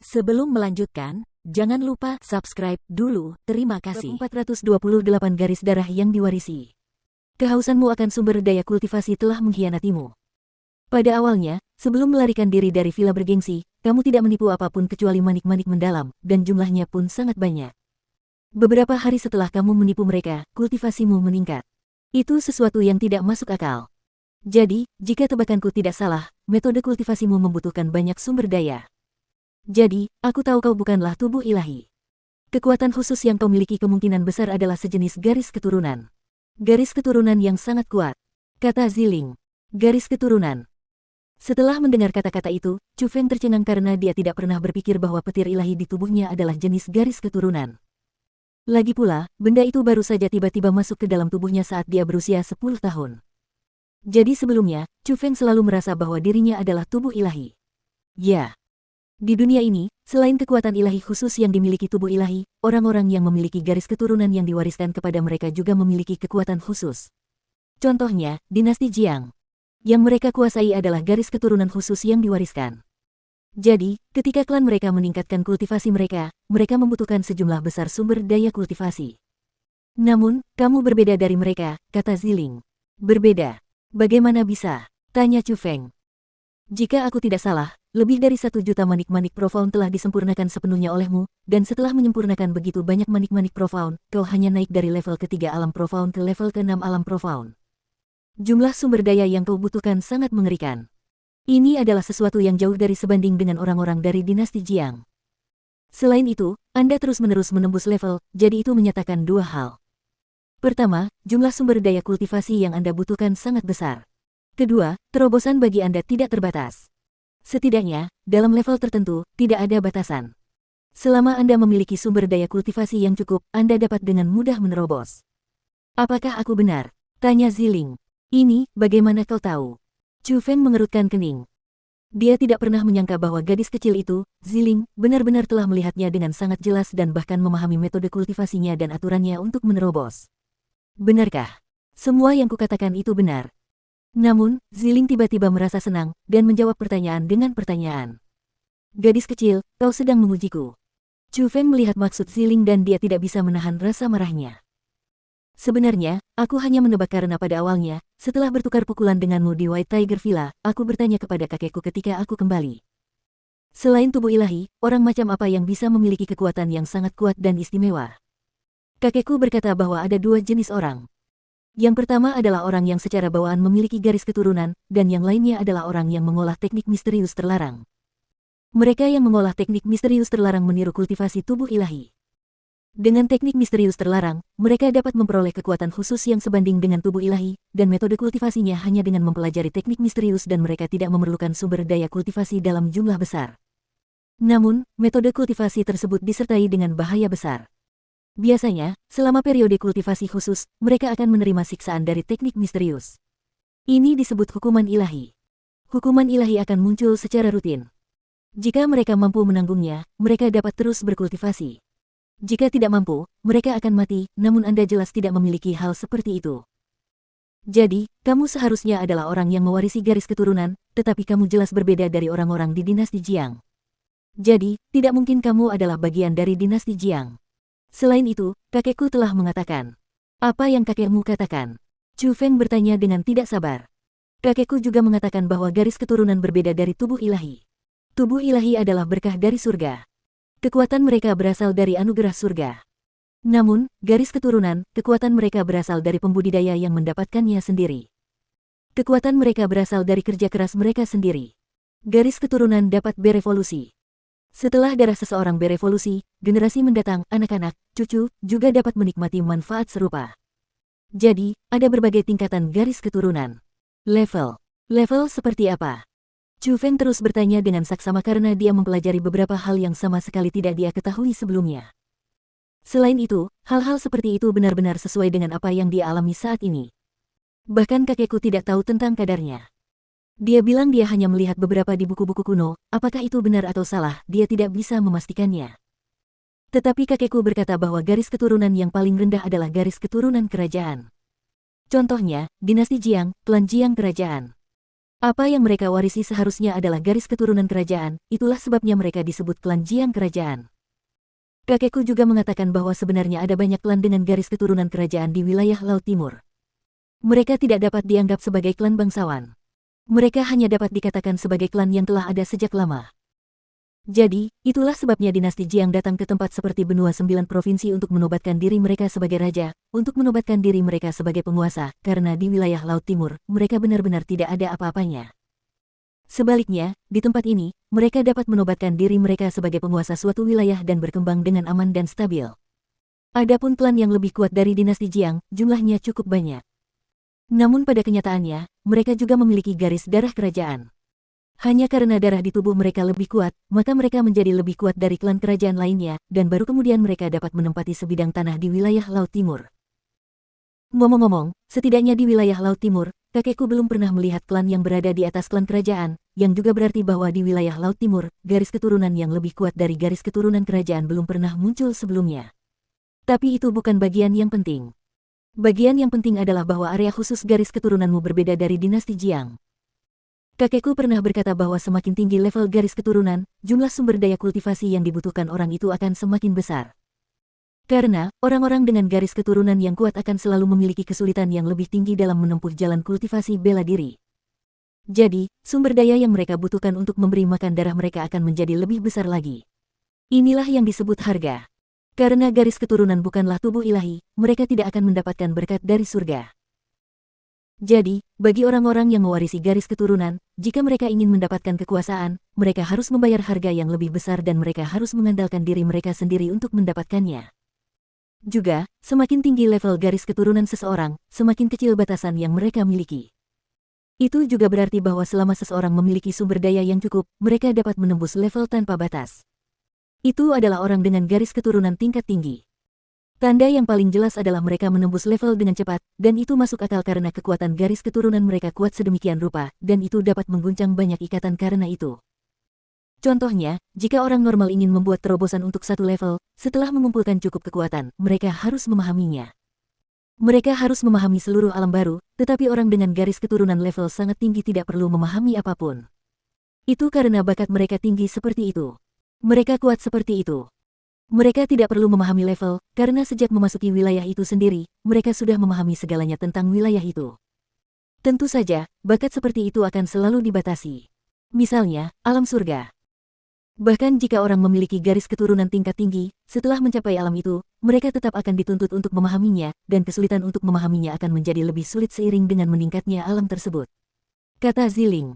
Sebelum melanjutkan, jangan lupa subscribe dulu. Terima kasih. 428 garis darah yang diwarisi. Kehausanmu akan sumber daya kultivasi telah mengkhianatimu. Pada awalnya, sebelum melarikan diri dari villa bergengsi, kamu tidak menipu apapun kecuali manik-manik mendalam, dan jumlahnya pun sangat banyak. Beberapa hari setelah kamu menipu mereka, kultivasimu meningkat. Itu sesuatu yang tidak masuk akal. Jadi, jika tebakanku tidak salah, metode kultivasimu membutuhkan banyak sumber daya. Jadi, aku tahu kau bukanlah tubuh ilahi. Kekuatan khusus yang kau miliki kemungkinan besar adalah sejenis garis keturunan. Garis keturunan yang sangat kuat, kata Ziling. Garis keturunan. Setelah mendengar kata-kata itu, Chu Feng tercengang karena dia tidak pernah berpikir bahwa petir ilahi di tubuhnya adalah jenis garis keturunan. Lagi pula, benda itu baru saja tiba-tiba masuk ke dalam tubuhnya saat dia berusia 10 tahun. Jadi sebelumnya, Chu Feng selalu merasa bahwa dirinya adalah tubuh ilahi. Ya. Di dunia ini, selain kekuatan ilahi khusus yang dimiliki tubuh ilahi, orang-orang yang memiliki garis keturunan yang diwariskan kepada mereka juga memiliki kekuatan khusus. Contohnya, dinasti Jiang. Yang mereka kuasai adalah garis keturunan khusus yang diwariskan. Jadi, ketika klan mereka meningkatkan kultivasi mereka membutuhkan sejumlah besar sumber daya kultivasi. Namun, kamu berbeda dari mereka, kata Ziling. Berbeda? Bagaimana bisa? Tanya Chu Feng. Jika aku tidak salah, lebih dari 1 juta manik-manik profound telah disempurnakan sepenuhnya olehmu, dan setelah menyempurnakan begitu banyak manik-manik profound, kau hanya naik dari level ke-3 alam profound ke level ke-6 alam profound. Jumlah sumber daya yang kau butuhkan sangat mengerikan. Ini adalah sesuatu yang jauh dari sebanding dengan orang-orang dari dinasti Jiang. Selain itu, Anda terus-menerus menembus level, jadi itu menyatakan dua hal. Pertama, jumlah sumber daya kultivasi yang Anda butuhkan sangat besar. Kedua, terobosan bagi Anda tidak terbatas. Setidaknya, dalam level tertentu, tidak ada batasan. Selama Anda memiliki sumber daya kultivasi yang cukup, Anda dapat dengan mudah menerobos. Apakah aku benar? Tanya Ziling. Ini, bagaimana kau tahu? Chu Feng mengerutkan kening. Dia tidak pernah menyangka bahwa gadis kecil itu, Ziling, benar-benar telah melihatnya dengan sangat jelas dan bahkan memahami metode kultivasinya dan aturannya untuk menerobos. Benarkah? Semua yang kukatakan itu benar. Namun, Ziling tiba-tiba merasa senang, dan menjawab pertanyaan dengan pertanyaan. Gadis kecil, kau sedang mengujiku. Chu Feng melihat maksud Ziling dan dia tidak bisa menahan rasa marahnya. Sebenarnya, aku hanya menebak karena pada awalnya, setelah bertukar pukulan denganmu di White Tiger Villa, aku bertanya kepada kakekku ketika aku kembali. Selain tubuh ilahi, orang macam apa yang bisa memiliki kekuatan yang sangat kuat dan istimewa? Kakekku berkata bahwa ada 2 jenis orang. Yang pertama adalah orang yang secara bawaan memiliki garis keturunan, dan yang lainnya adalah orang yang mengolah teknik misterius terlarang. Mereka yang mengolah teknik misterius terlarang meniru kultivasi tubuh ilahi. Dengan teknik misterius terlarang, mereka dapat memperoleh kekuatan khusus yang sebanding dengan tubuh ilahi, dan metode kultivasinya hanya dengan mempelajari teknik misterius dan mereka tidak memerlukan sumber daya kultivasi dalam jumlah besar. Namun, metode kultivasi tersebut disertai dengan bahaya besar. Biasanya, selama periode kultivasi khusus, mereka akan menerima siksaan dari teknik misterius. Ini disebut hukuman ilahi. Hukuman ilahi akan muncul secara rutin. Jika mereka mampu menanggungnya, mereka dapat terus berkultivasi. Jika tidak mampu, mereka akan mati, namun Anda jelas tidak memiliki hal seperti itu. Jadi, kamu seharusnya adalah orang yang mewarisi garis keturunan, tetapi kamu jelas berbeda dari orang-orang di dinasti Jiang. Jadi, tidak mungkin kamu adalah bagian dari dinasti Jiang. Selain itu, kakekku telah mengatakan. Apa yang kakekmu katakan? Chu Feng bertanya dengan tidak sabar. Kakekku juga mengatakan bahwa garis keturunan berbeda dari tubuh ilahi. Tubuh ilahi adalah berkah dari surga. Kekuatan mereka berasal dari anugerah surga. Namun, garis keturunan, kekuatan mereka berasal dari pembudidaya yang mendapatkannya sendiri. Kekuatan mereka berasal dari kerja keras mereka sendiri. Garis keturunan dapat berevolusi. Setelah darah seseorang berevolusi, generasi mendatang, anak-anak, cucu, juga dapat menikmati manfaat serupa. Jadi, ada berbagai tingkatan garis keturunan. Level seperti apa? Chu Feng terus bertanya dengan saksama karena dia mempelajari beberapa hal yang sama sekali tidak dia ketahui sebelumnya. Selain itu, hal-hal seperti itu benar-benar sesuai dengan apa yang dia alami saat ini. Bahkan kakekku tidak tahu tentang kadarnya. Dia bilang dia hanya melihat beberapa di buku-buku kuno, apakah itu benar atau salah, dia tidak bisa memastikannya. Tetapi kakekku berkata bahwa garis keturunan yang paling rendah adalah garis keturunan kerajaan. Contohnya, dinasti Jiang, klan Jiang kerajaan. Apa yang mereka warisi seharusnya adalah garis keturunan kerajaan, itulah sebabnya mereka disebut klan Jiang Kerajaan. Kakekku juga mengatakan bahwa sebenarnya ada banyak klan dengan garis keturunan kerajaan di wilayah Laut Timur. Mereka tidak dapat dianggap sebagai klan bangsawan. Mereka hanya dapat dikatakan sebagai klan yang telah ada sejak lama. Jadi, itulah sebabnya dinasti Jiang datang ke tempat seperti benua 9 provinsi untuk menobatkan diri mereka sebagai raja, untuk menobatkan diri mereka sebagai penguasa, karena di wilayah Laut Timur, mereka benar-benar tidak ada apa-apanya. Sebaliknya, di tempat ini, mereka dapat menobatkan diri mereka sebagai penguasa suatu wilayah dan berkembang dengan aman dan stabil. Adapun klan yang lebih kuat dari dinasti Jiang, jumlahnya cukup banyak. Namun pada kenyataannya, mereka juga memiliki garis darah kerajaan. Hanya karena darah di tubuh mereka lebih kuat, maka mereka menjadi lebih kuat dari klan kerajaan lainnya, dan baru kemudian mereka dapat menempati sebidang tanah di wilayah Laut Timur. Ngomong-ngomong, setidaknya di wilayah Laut Timur, kakekku belum pernah melihat klan yang berada di atas klan kerajaan, yang juga berarti bahwa di wilayah Laut Timur, garis keturunan yang lebih kuat dari garis keturunan kerajaan belum pernah muncul sebelumnya. Tapi itu bukan bagian yang penting. Bagian yang penting adalah bahwa area khusus garis keturunanmu berbeda dari dinasti Jiang. Kakekku pernah berkata bahwa semakin tinggi level garis keturunan, jumlah sumber daya kultivasi yang dibutuhkan orang itu akan semakin besar. Karena, orang-orang dengan garis keturunan yang kuat akan selalu memiliki kesulitan yang lebih tinggi dalam menempuh jalan kultivasi bela diri. Jadi, sumber daya yang mereka butuhkan untuk memberi makan darah mereka akan menjadi lebih besar lagi. Inilah yang disebut harga. Karena garis keturunan bukanlah tubuh ilahi, mereka tidak akan mendapatkan berkat dari surga. Jadi, bagi orang-orang yang mewarisi garis keturunan, jika mereka ingin mendapatkan kekuasaan, mereka harus membayar harga yang lebih besar dan mereka harus mengandalkan diri mereka sendiri untuk mendapatkannya. Juga, semakin tinggi level garis keturunan seseorang, semakin kecil batasan yang mereka miliki. Itu juga berarti bahwa selama seseorang memiliki sumber daya yang cukup, mereka dapat menembus level tanpa batas. Itu adalah orang dengan garis keturunan tingkat tinggi. Tanda yang paling jelas adalah mereka menembus level dengan cepat, dan itu masuk akal karena kekuatan garis keturunan mereka kuat sedemikian rupa, dan itu dapat mengguncang banyak ikatan karena itu. Contohnya, jika orang normal ingin membuat terobosan untuk satu level, setelah mengumpulkan cukup kekuatan, mereka harus memahaminya. Mereka harus memahami seluruh alam baru, tetapi orang dengan garis keturunan level sangat tinggi tidak perlu memahami apapun. Itu karena bakat mereka tinggi seperti itu. Mereka kuat seperti itu. Mereka tidak perlu memahami level, karena sejak memasuki wilayah itu sendiri, mereka sudah memahami segalanya tentang wilayah itu. Tentu saja, bakat seperti itu akan selalu dibatasi. Misalnya, alam surga. Bahkan jika orang memiliki garis keturunan tingkat tinggi, setelah mencapai alam itu, mereka tetap akan dituntut untuk memahaminya, dan kesulitan untuk memahaminya akan menjadi lebih sulit seiring dengan meningkatnya alam tersebut. Kata Ziling.